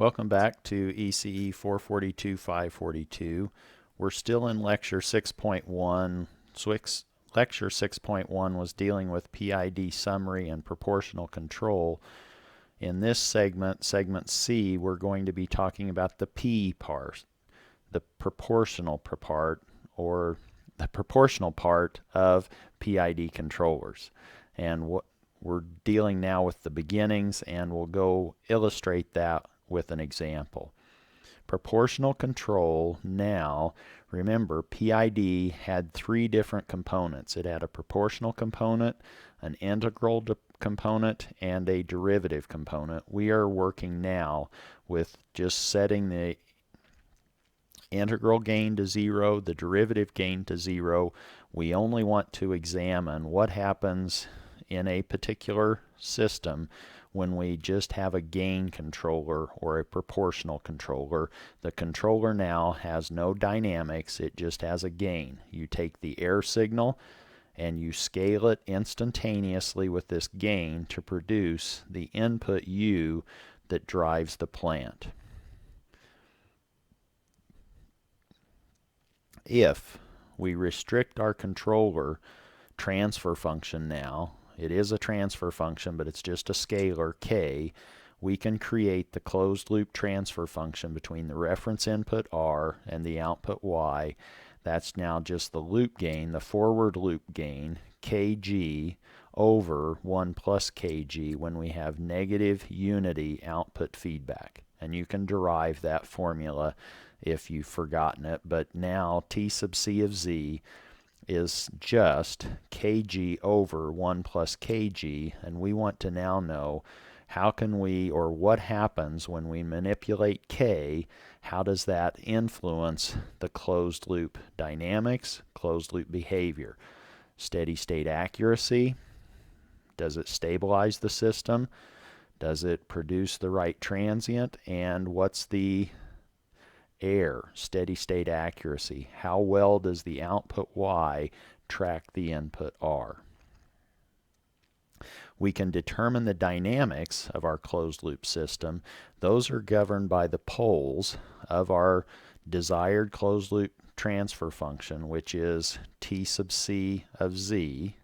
Welcome back to ece 542. We're still in lecture 6.1. Lecture 6.1 was dealing with PID summary and proportional control. In this segment, segment C, we're going to be talking about the P part, the proportional part, or the proportional part of PID controllers. And what we're dealing now with the beginnings, and we'll go illustrate that with an example. Proportional control, now remember PID had three different components. It had a proportional component, an integral component, and a derivative component. We are working now with just setting the integral gain to 0, the derivative gain to 0. We only want to examine what happens in a particular system when we just have a gain controller or a proportional controller. The controller now has no dynamics, it just has a gain. You take the error signal and you scale it instantaneously with this gain to produce the input U that drives the plant. If we restrict our controller transfer function now, it is a transfer function, but it's just a scalar, k, we can create the closed loop transfer function between the reference input R and the output Y. That's now just the loop gain, the forward loop gain, kg over 1 plus kg when we have negative unity output feedback. And you can derive that formula if you've forgotten it, but now T sub c of z is just kg over 1 plus kg, and we want to now know how can we, or what happens when we manipulate k, how does that influence the closed loop dynamics, closed loop behavior. Steady state accuracy, does it stabilize the system, does it produce the right transient, and what's the error, steady state accuracy. How well does the output Y track the input R? We can determine the dynamics of our closed loop system. Those are governed by the poles of our desired closed loop transfer function, which is T sub c of z.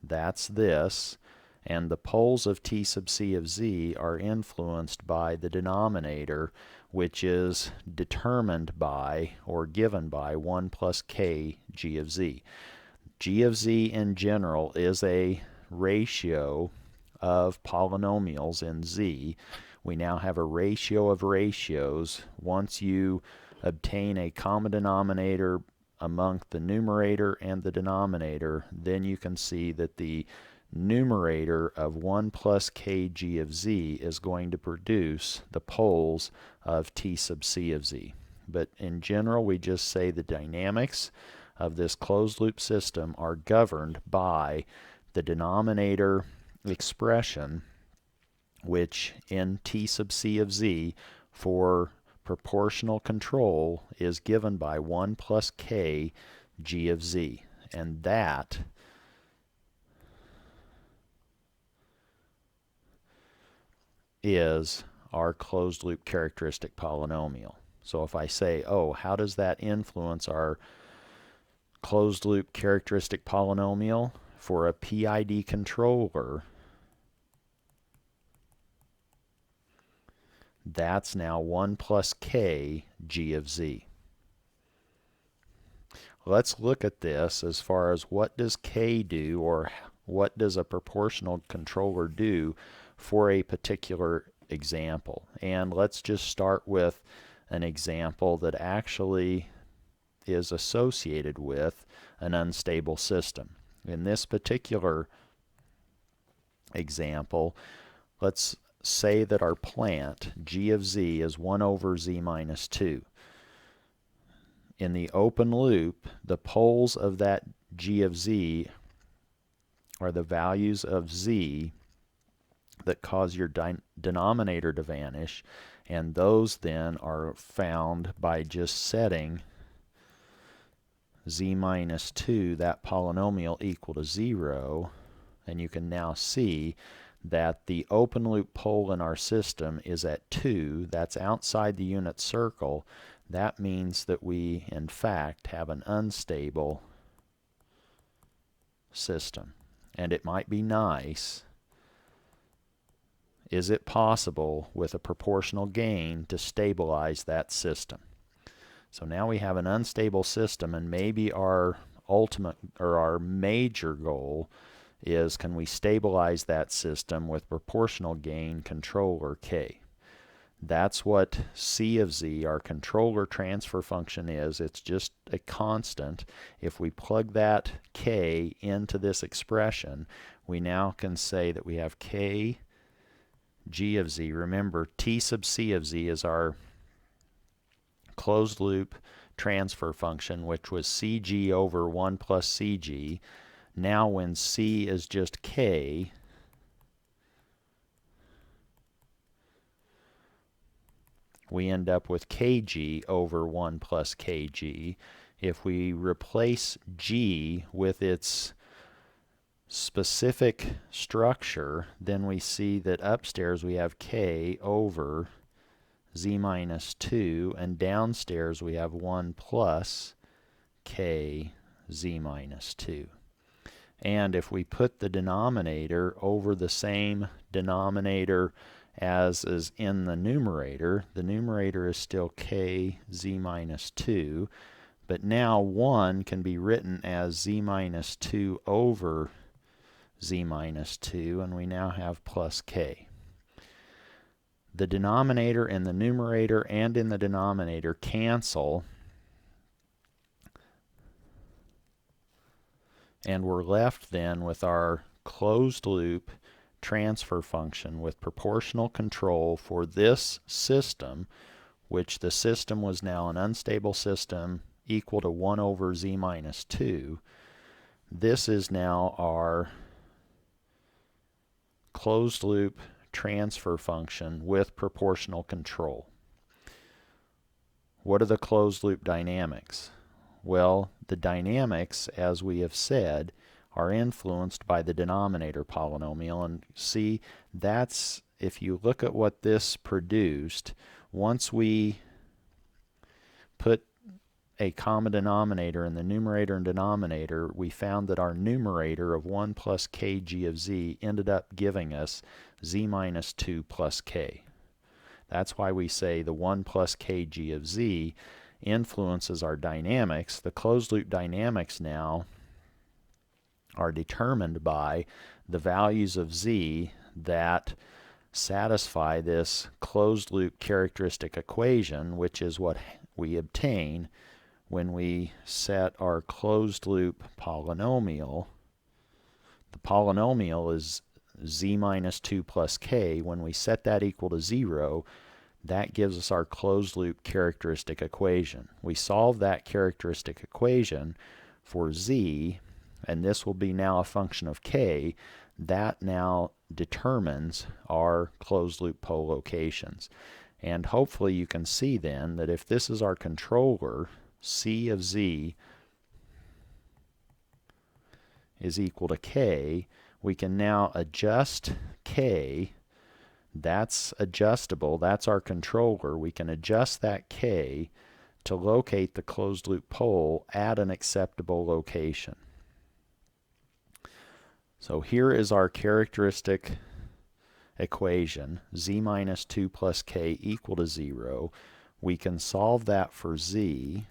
That's this. And the poles of T sub c of z are influenced by the denominator, which is determined by or given by 1 plus k g of z. G of z in general is a ratio of polynomials in z. We now have a ratio of ratios. Once you obtain a common denominator among the numerator and the denominator, then you can see that the numerator of 1 plus kg of z is going to produce the poles of T sub c of z. But in general, we just say the dynamics of this closed loop system are governed by the denominator expression, which in T sub c of z for proportional control is given by 1 plus k g of z. And that is our closed loop characteristic polynomial. So if I say, oh, how does that influence our closed loop characteristic polynomial for a PID controller? That's now 1 plus k g of z. Let's look at this as far as what does k do, or what does a proportional controller do for a particular example. And let's just start with an example that actually is associated with an unstable system. In this particular example, let's say that our plant g of z is 1 over z minus 2. In the open loop, the poles of that g of z are the values of z that cause your denominator to vanish, and those then are found by just setting z minus 2, that polynomial, equal to 0, and you can now see that the open loop pole in our system is at 2. That's outside the unit circle. That means that we, in fact, have an unstable system. And it might be nice. Is it possible with a proportional gain to stabilize that system? So now we have an unstable system, and maybe our ultimate or our major goal is, can we stabilize that system with proportional gain controller k? That's what c of z, our controller transfer function, is. It's just a constant. If we plug that k into this expression, we now can say that we have k g of z. Remember, t sub c of z is our closed loop transfer function, which was cg over 1 plus cg. Now when c is just k, we end up with kg over 1 plus kg. If we replace g with its specific structure, then we see that upstairs we have k over z minus 2, and downstairs we have 1 plus k z minus 2. And if we put the denominator over the same denominator as is in the numerator is still k z minus 2, but now 1 can be written as z minus 2 over z minus 2, and we now have plus k. The denominator in the numerator and in the denominator cancel, and we're left then with our closed loop transfer function with proportional control for this system, which the system was now an unstable system equal to 1 over z minus 2. This is now our closed loop transfer function with proportional control. What are the closed loop dynamics? Well, the dynamics, as we have said, are influenced by the denominator polynomial. And see, that's, if you look at what this produced, once we put a common denominator in the numerator and denominator, we found that our numerator of 1 plus kg of z ended up giving us z minus 2 plus k. That's why we say the 1 plus kg of z influences our dynamics. The closed loop dynamics now are determined by the values of z that satisfy this closed loop characteristic equation, which is what we obtain when we set our closed loop polynomial. The polynomial is z minus 2 plus k. When we set that equal to 0, that gives us our closed loop characteristic equation. We solve that characteristic equation for z, and this will be now a function of k. That now determines our closed loop pole locations. And hopefully you can see then that if this is our controller, c of z is equal to k, we can now adjust k. That's adjustable. That's our controller. We can adjust that k to locate the closed loop pole at an acceptable location. So here is our characteristic equation, z minus 2 plus k equal to 0. We can solve that for z.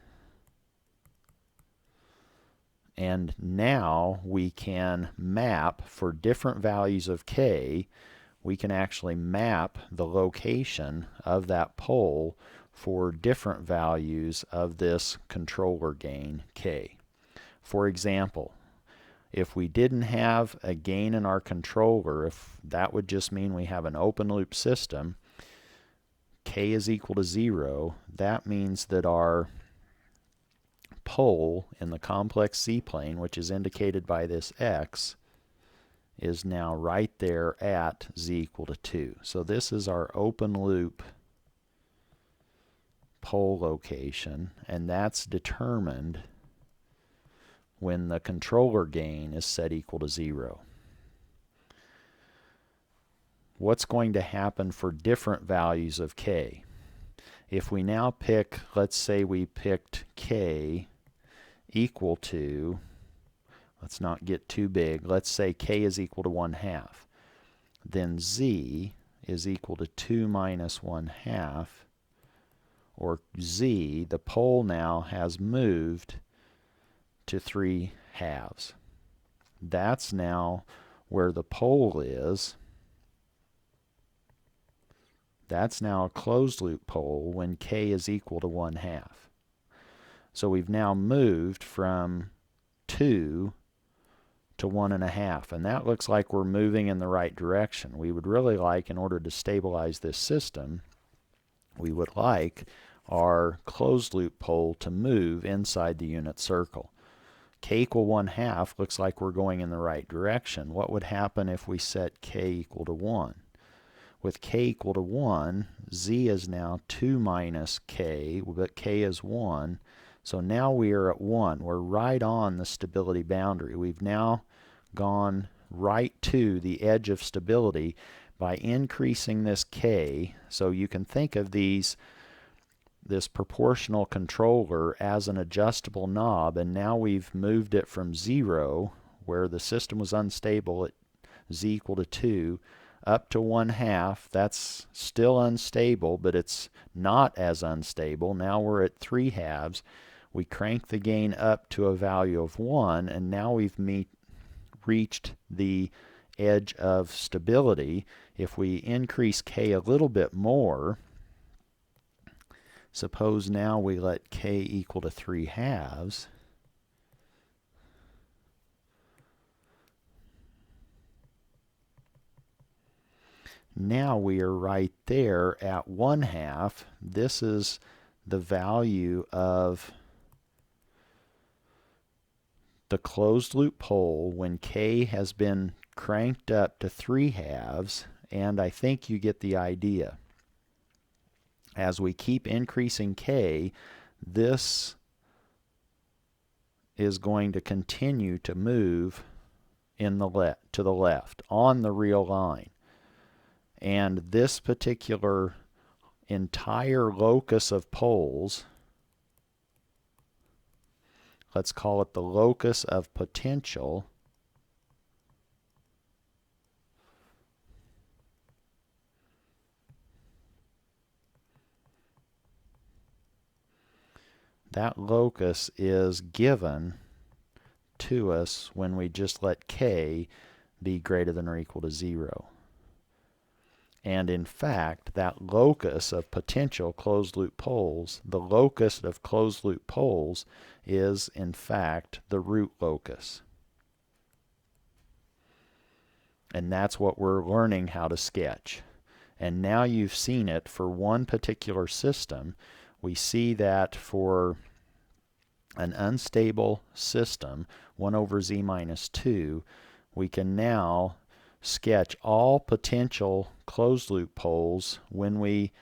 And now we can map for different values of k. We can actually map the location of that pole for different values of this controller gain k. For example, if we didn't have a gain in our controller, if that would just mean we have an open loop system, k is equal to 0, that means that our pole in the complex z-plane, which is indicated by this x, is now right there at z equal to 2. So this is our open loop pole location, and that's determined when the controller gain is set equal to 0. what's going to happen for different values of k. If we now pick, let's say we picked k equal to, let's not get too big, let's say k is equal to 1/2. Then z is equal to 2 minus 1/2, or z, the pole now has moved to 3/2. That's now where the pole is. That's now a closed loop pole when k is equal to 1/2. So we've now moved from 2 to 1.5, and that looks like we're moving in the right direction. We would really like, in order to stabilize this system, we would like our closed loop pole to move inside the unit circle. K equal 1/2 looks like we're going in the right direction. What would happen if we set k equal to 1? With k equal to 1, z is now 2 minus k, but k is 1. So now we are at 1. We're right on the stability boundary. We've now gone right to the edge of stability by increasing this k. So you can think of this proportional controller as an adjustable knob, and now we've moved it from 0, where the system was unstable at z equal to 2, up to 1/2. That's still unstable, but it's not as unstable. Now we're at 3/2. We crank the gain up to a value of 1, and now we've reached the edge of stability. If we increase k a little bit more, suppose now we let k equal to 3/2. Now we are right there at 1/2. This is the value of the closed loop pole when k has been cranked up to 3/2, and I think you get the idea. As we keep increasing k, this is going to continue to move to the left on the real line. And this particular entire locus of poles, let's call it the locus of potential, that locus is given to us when we just let k be greater than or equal to 0. And in fact, that locus of potential closed loop poles, the locus of closed loop poles is in fact the root locus. And that's what we're learning how to sketch. And now you've seen it for one particular system. We see that for an unstable system, 1 over z minus 2, we can now sketch all potential closed loop poles when we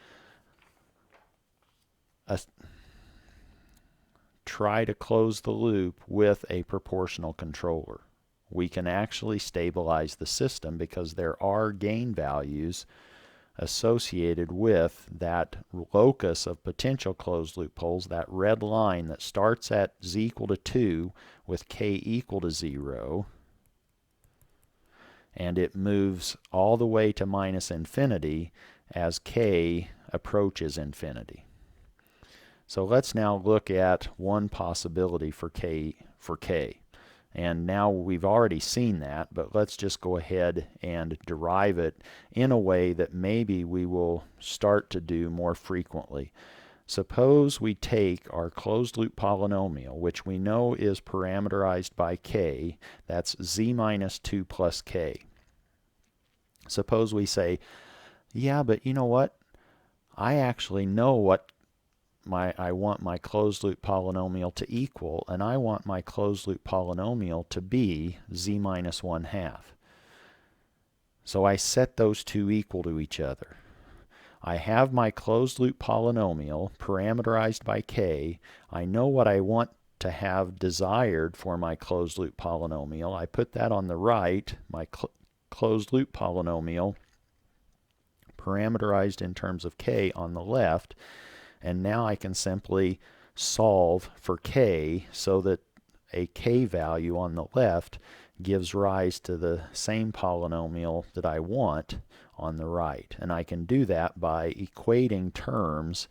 try to close the loop with a proportional controller. We can actually stabilize the system because there are gain values associated with that locus of potential closed loop poles, that red line that starts at z equal to 2 with k equal to 0, and it moves all the way to minus infinity as k approaches infinity. So let's now look at one possibility for k. And now we've already seen that, but let's just go ahead and derive it in a way that maybe we will start to do more frequently. Suppose we take our closed loop polynomial, which we know is parameterized by k, that's z minus 2 plus k. Suppose we say, yeah, but you know what? I actually know what I want my closed loop polynomial to equal, and I want my closed loop polynomial to be z minus 1/2. So I set those two equal to each other. I have my closed loop polynomial parameterized by k. I know what I want to have desired for my closed loop polynomial. I put that on the right, my closed loop polynomial parameterized in terms of k on the left, and now I can simply solve for k so that a k value on the left gives rise to the same polynomial that I want on the right. And I can do that by equating terms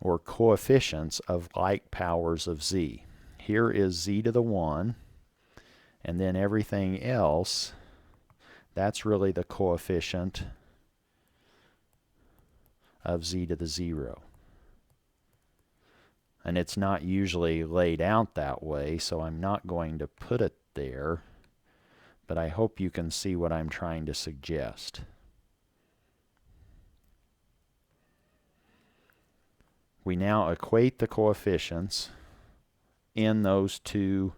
or coefficients of like powers of z. Here is z to the 1, and then everything else, that's really the coefficient of z to the 0. And it's not usually laid out that way, so I'm not going to put it there, but I hope you can see what I'm trying to suggest. We now equate the coefficients in those two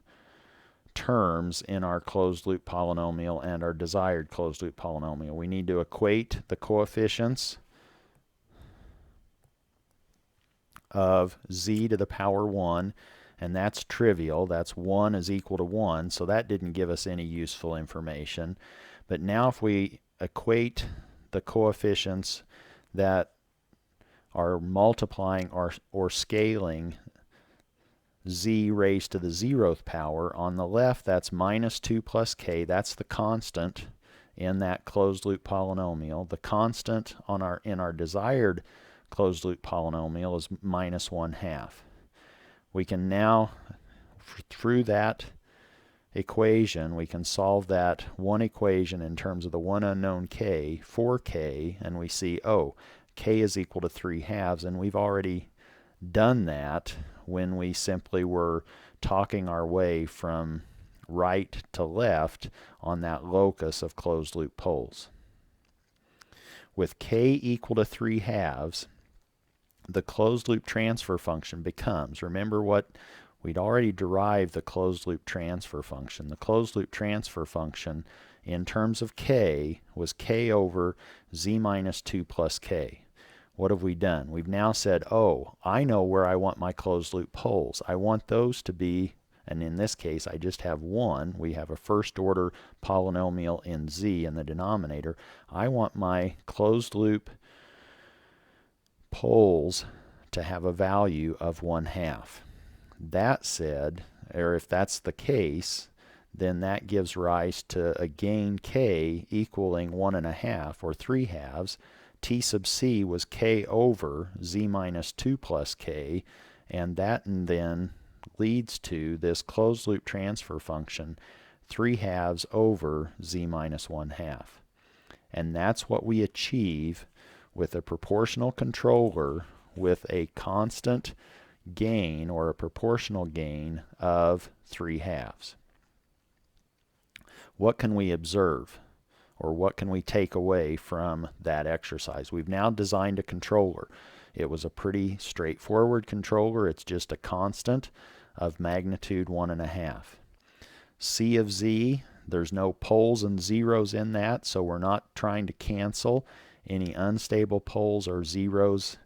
terms in our closed loop polynomial and our desired closed loop polynomial. We need to equate the coefficients of z to the power 1, and that's trivial. That's 1 is equal to 1, so that didn't give us any useful information. But now if we equate the coefficients that are multiplying or scaling z raised to the 0th power, on the left that's minus 2 plus k, that's the constant in that closed loop polynomial. The constant in our desired closed loop polynomial is minus 1/2. We can now, through that equation, we can solve that one equation in terms of the one unknown k for k, and we see, oh, k is equal to 3/2, and we've already done that when we simply were talking our way from right to left on that locus of closed loop poles. With k equal to 3/2, the closed loop transfer function becomes, remember what we'd already derived the closed loop transfer function. The closed loop transfer function in terms of k was k over z minus 2 plus k. What have we done? We've now said, oh, I know where I want my closed loop poles. I want those to be, and in this case I just have one. We have a first order polynomial in z in the denominator. I want my closed loop poles to have a value of 1/2. That said, or if that's the case, then that gives rise to a gain k equaling 1.5 or 3/2. T sub c was k over z minus 2 plus k, and that then leads to this closed loop transfer function 3/2 over z minus 1/2. And that's what we achieve with a proportional controller with a constant gain or a proportional gain of 3/2. What can we observe, or what can we take away from that exercise? We've now designed a controller. It was a pretty straightforward controller. It's just a constant of magnitude 1.5. C of z, there's no poles and zeros in that, so we're not trying to cancel any unstable poles or zeros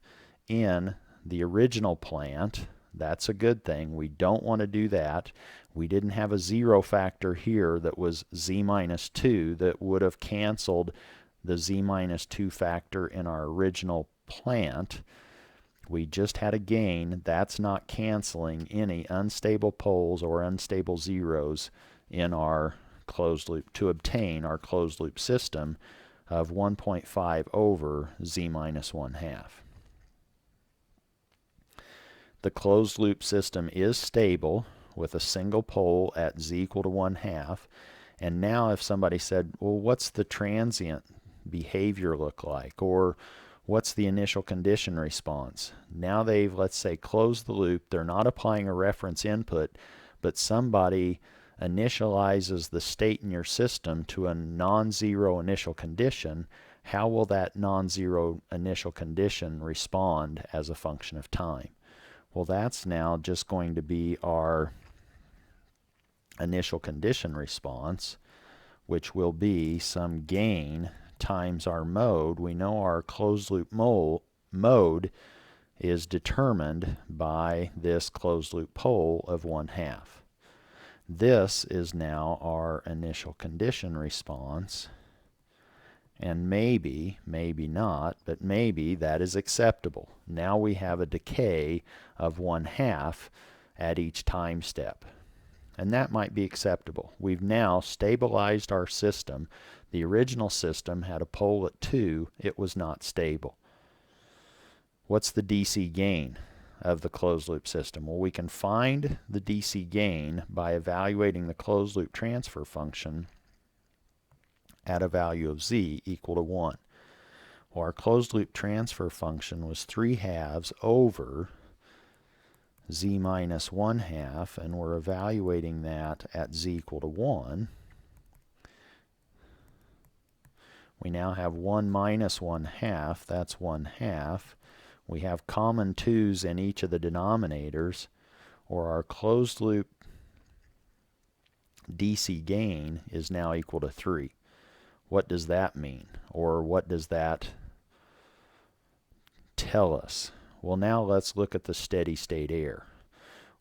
in the original plant. That's a good thing. We don't want to do that. We didn't have a zero factor here that was z minus 2 that would have canceled the z minus 2 factor in our original plant. We just had a gain. That's not canceling any unstable poles or unstable zeros in our closed loop to obtain our closed loop system of 1.5 over z minus 1/2. The closed loop system is stable with a single pole at z equal to 1/2. And now if somebody said, well, what's the transient behavior look like? Or what's the initial condition response? Now they've, let's say, closed the loop. They're not applying a reference input, but somebody initializes the state in your system to a non-zero initial condition. How will that non-zero initial condition respond as a function of time? Well, that's now just going to be our initial condition response, which will be some gain times our mode. We know our closed loop mode is determined by this closed loop pole of 1/2. This is now our initial condition response, And maybe, maybe not, but maybe that is acceptable. Now we have a decay of 1/2 at each time step. And that might be acceptable. We've now stabilized our system. The original system had a pole at 2. It was not stable. What's the DC gain of the closed loop system? Well, we can find the DC gain by evaluating the closed loop transfer function at a value of z equal to 1. Well, our closed loop transfer function was 3/2 over z minus 1/2, and we're evaluating that at z equal to 1. We now have 1 minus 1/2, that's 1/2. We have common 2's in each of the denominators, or our closed loop DC gain is now equal to 3. What does that mean? Or what does that tell us? Well, now let's look at the steady state error.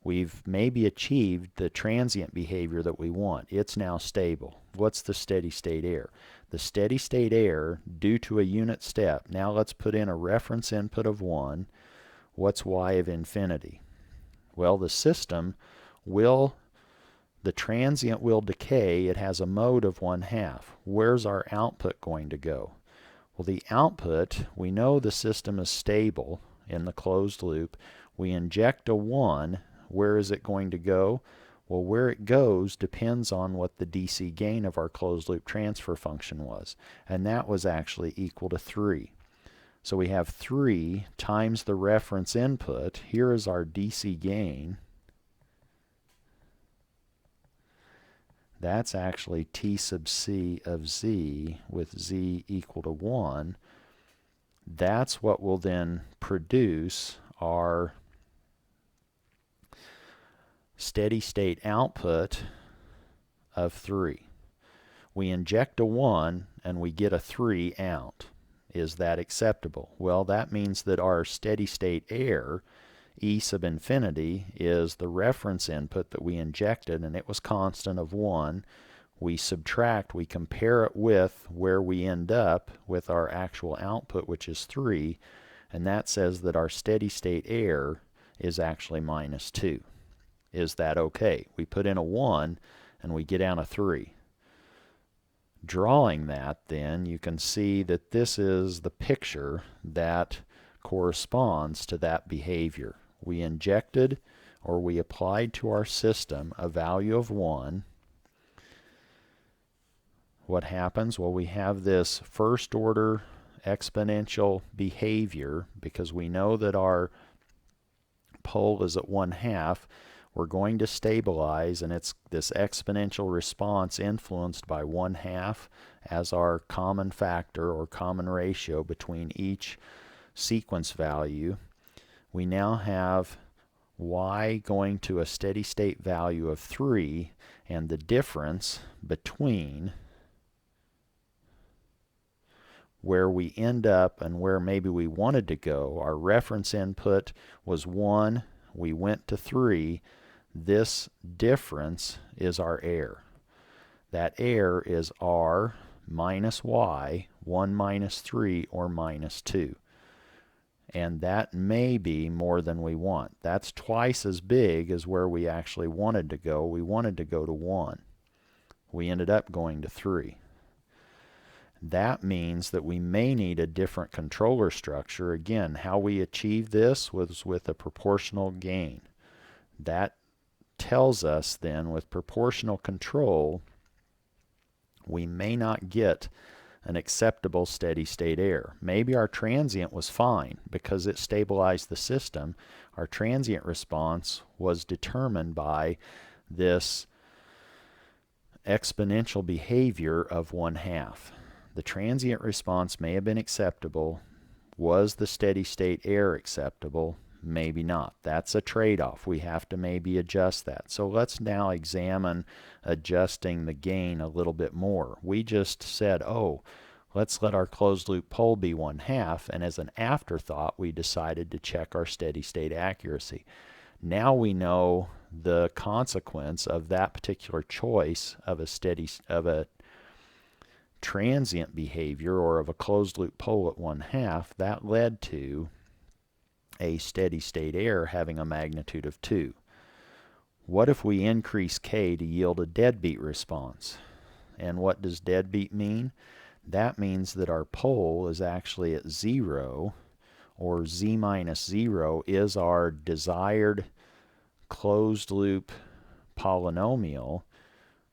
We've maybe achieved the transient behavior that we want. It's now stable. What's the steady state error? The steady state error due to a unit step. Now let's put in a reference input of 1. What's y of infinity? Well, the system will, the transient will decay. It has a mode of 1/2. Where's our output going to go? Well, the output, we know the system is stable in the closed loop. We inject a 1. Where is it going to go? Well, where it goes depends on what the DC gain of our closed loop transfer function was. And that was actually equal to 3. So we have 3 times the reference input. Here is our DC gain. That's actually T sub c of z with z equal to 1. That's what will then produce our steady state output of 3. We inject a 1 and we get a 3 out. Is that acceptable? Well, that means that our steady state error, e sub infinity, is the reference input that we injected, and it was constant of 1. We subtract, we compare it with where we end up with our actual output, which is 3, and that says that our steady state error is actually minus 2. Is that okay? We put in a 1 and we get down a 3. Drawing that, then, you can see that this is the picture that corresponds to that behavior. We injected, or we applied to our system, a value of 1. What happens? Well, we have this first order exponential behavior because we know that our pole is at 1/2. We're going to stabilize, and it's this exponential response influenced by 1/2 as our common factor or common ratio between each sequence value. We now have y going to a steady state value of 3, and the difference between where we end up and where maybe we wanted to go. Our reference input was 1, we went to 3. This difference is our error. That error is r minus y, 1 minus 3, or minus 2. And that may be more than we want. That's twice as big as where we actually wanted to go. We wanted to go to 1. We ended up going to 3. That means that we may need a different controller structure. Again, how we achieved this was with a proportional gain. That tells us then with proportional control we may not get an acceptable steady state error. Maybe our transient was fine because it stabilized the system. Our transient response was determined by this exponential behavior of 1/2. The transient response may have been acceptable. Was the steady state error acceptable? Maybe not. That's a trade-off. We have to maybe adjust that. So let's now examine adjusting the gain a little bit more. We just said, oh, let's let our closed loop pole be 1/2, and as an afterthought we decided to check our steady state accuracy. Now we know the consequence of that particular choice of a transient behavior, or of a closed loop pole at 1/2, that led to a steady state error having a magnitude of 2. What if we increase k to yield a deadbeat response? And what does deadbeat mean? That means that our pole is actually at 0, or z minus 0 is our desired closed loop polynomial,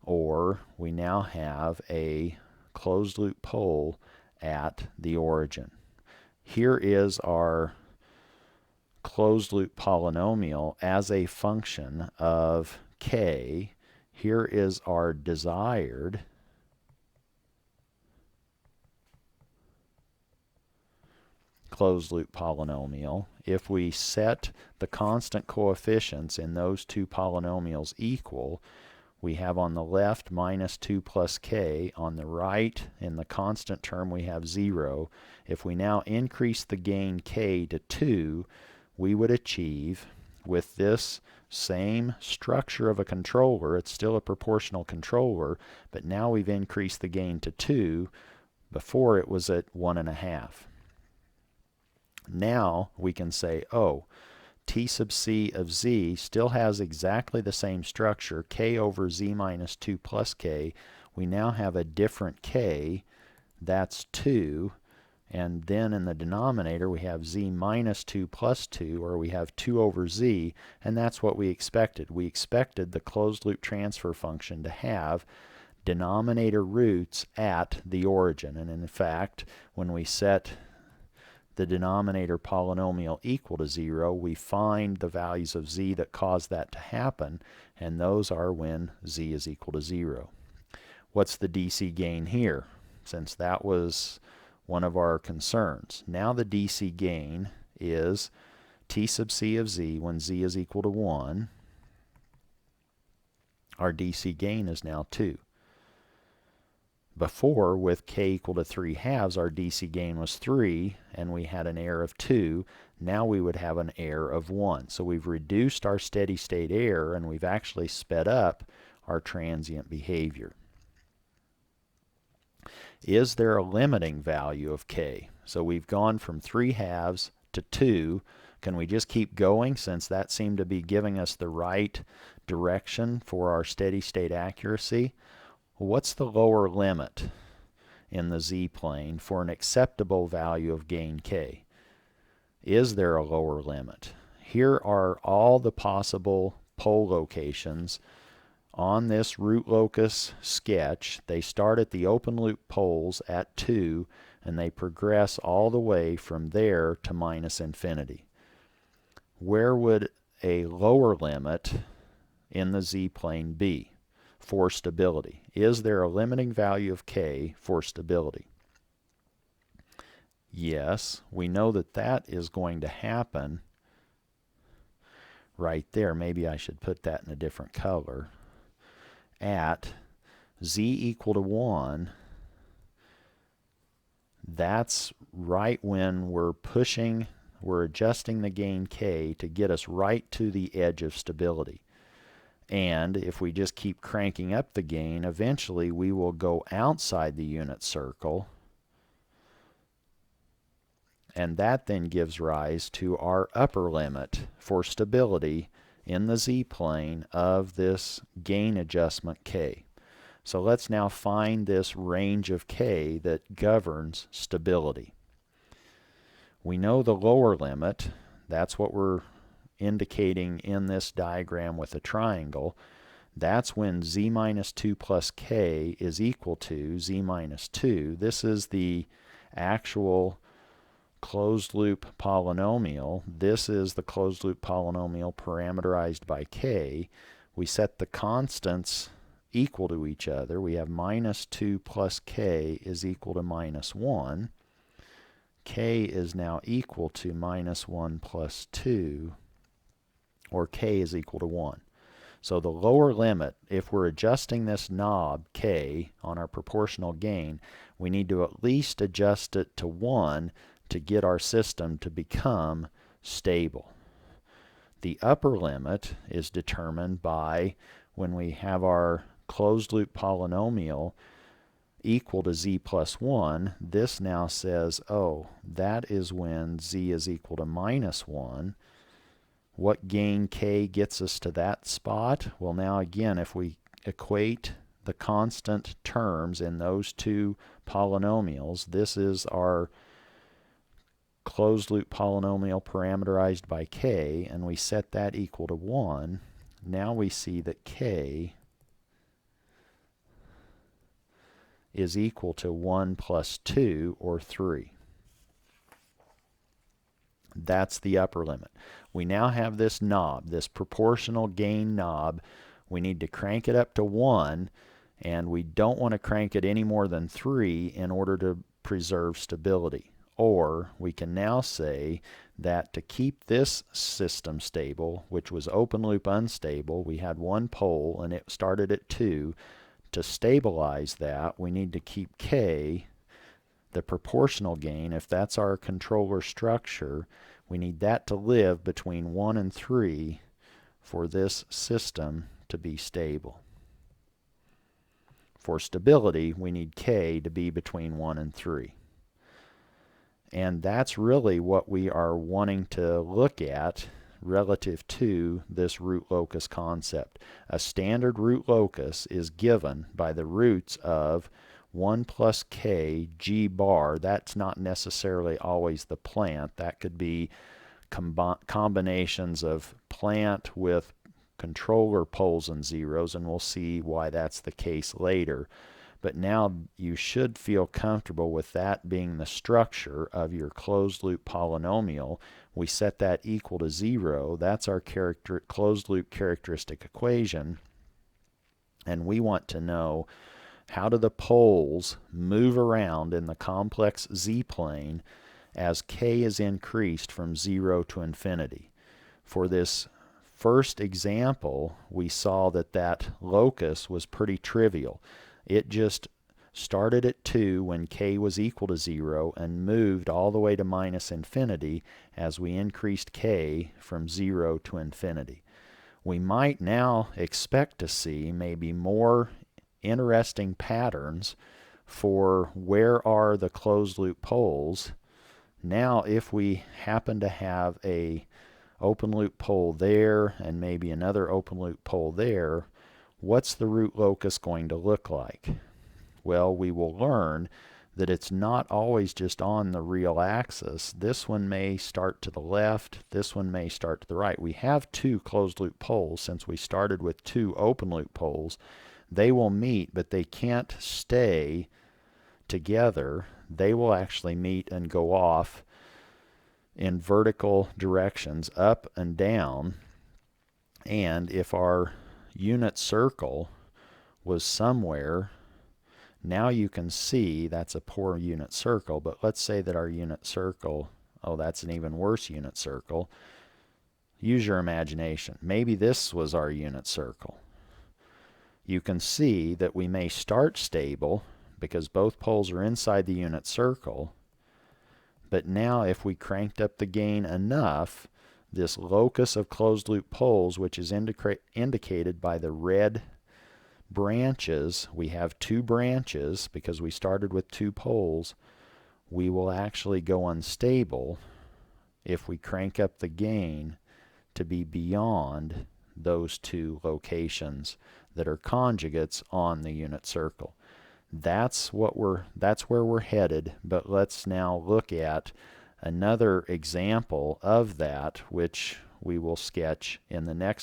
or we now have a closed loop pole at the origin. Here is our closed loop polynomial as a function of k. Here is our desired closed loop polynomial. If we set the constant coefficients in those two polynomials equal, we have on the left minus 2 plus k. On the right, in the constant term, we have 0. If we now increase the gain k to 2, we would achieve, with this same structure of a controller, it's still a proportional controller, but now we've increased the gain to 2. Before it was at 1.5. Now we can say, oh, t sub c of z still has exactly the same structure, k over z minus 2 plus k. We now have a different k, that's 2, and then in the denominator we have z minus 2 plus 2, or we have 2 over z, and that's what we expected. We expected the closed loop transfer function to have denominator roots at the origin, and in fact, when we set the denominator polynomial equal to 0, we find the values of z that cause that to happen, and those are when z is equal to 0. What's the DC gain here? Since that was one of our concerns. Now the DC gain is t sub c of z when z is equal to 1. Our DC gain is now 2. Before, with k equal to 3/2, our DC gain was 3, and we had an error of 2. Now we would have an error of 1. So we've reduced our steady state error, and we've actually sped up our transient behavior. Is there a limiting value of k? So we've gone from 3/2 to 2. Can we just keep going, since that seemed to be giving us the right direction for our steady state accuracy? What's the lower limit in the z-plane for an acceptable value of gain k? Is there a lower limit? Here are all the possible pole locations on this root locus sketch. They start at the open loop poles at 2, and they progress all the way from there to minus infinity. Where would a lower limit in the z-plane be for stability? Is there a limiting value of k for stability? Yes, we know that that is going to happen right there. Maybe I should put that in a different color. At z equal to 1, that's right when we're adjusting the gain k to get us right to the edge of stability. And if we just keep cranking up the gain, eventually we will go outside the unit circle, and that then gives rise to our upper limit for stability in the z-plane of this gain adjustment k. So let's now find this range of k that governs stability. We know the lower limit, that's what we're indicating in this diagram with a triangle. That's when z minus 2 plus k is equal to z minus 2. This is the actual closed loop polynomial. This is the closed loop polynomial parameterized by k. We set the constants equal to each other. We have minus 2 plus k is equal to minus 1. K is now equal to minus 1 plus 2, or k is equal to 1. So the lower limit, if we're adjusting this knob, k, on our proportional gain, we need to at least adjust it to 1 to get our system to become stable. The upper limit is determined by when we have our closed loop polynomial equal to z plus 1, this now says, oh, that is when z is equal to minus 1. What gain k gets us to that spot? Well, now again, if we equate the constant terms in those two polynomials, this is our closed loop polynomial parameterized by k, and we set that equal to 1. Now we see that k is equal to 1 plus 2, or 3. That's the upper limit. We now have this knob, this proportional gain knob. We need to crank it up to 1, and we don't want to crank it any more than 3 in order to preserve stability. Or we can now say that to keep this system stable, which was open loop unstable, we had one pole and it started at 2. To stabilize that, we need to keep k, the proportional gain, if that's our controller structure, we need that to live between 1 and 3 for this system to be stable. For stability, we need k to be between 1 and 3. And that's really what we are wanting to look at relative to this root locus concept. A standard root locus is given by the roots of 1 plus k g bar. That's not necessarily always the plant. That could be combinations of plant with controller poles and zeros, and we'll see why that's the case later. But now you should feel comfortable with that being the structure of your closed loop polynomial. We set that equal to 0. That's our closed loop characteristic equation. And we want to know, how do the poles move around in the complex z-plane as k is increased from 0 to infinity? For this first example, we saw that locus was pretty trivial. It just started at 2 when k was equal to 0 and moved all the way to minus infinity as we increased k from 0 to infinity. We might now expect to see maybe more interesting patterns for where are the closed loop poles. Now if we happen to have a open loop pole there and maybe another open loop pole there, what's the root locus going to look like? Well, we will learn that it's not always just on the real axis. This one may start to the left, this one may start to the right. We have two closed loop poles since we started with two open loop poles. They will meet, but they can't stay together. They will actually meet and go off in vertical directions, up and down. And if our unit circle was somewhere, now you can see that's a poor unit circle, but let's say that our unit circle, oh, that's an even worse unit circle. Use your imagination. Maybe this was our unit circle. You can see that we may start stable because both poles are inside the unit circle, but now if we cranked up the gain enough, this locus of closed loop poles, which is indicated by the red branches, we have two branches because we started with two poles, we will actually go unstable if we crank up the gain to be beyond those two locations that are conjugates on the unit circle. That's where we're headed, but let's now look at another example of that, which we will sketch in the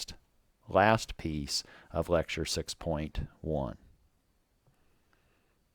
last piece of lecture 6.1.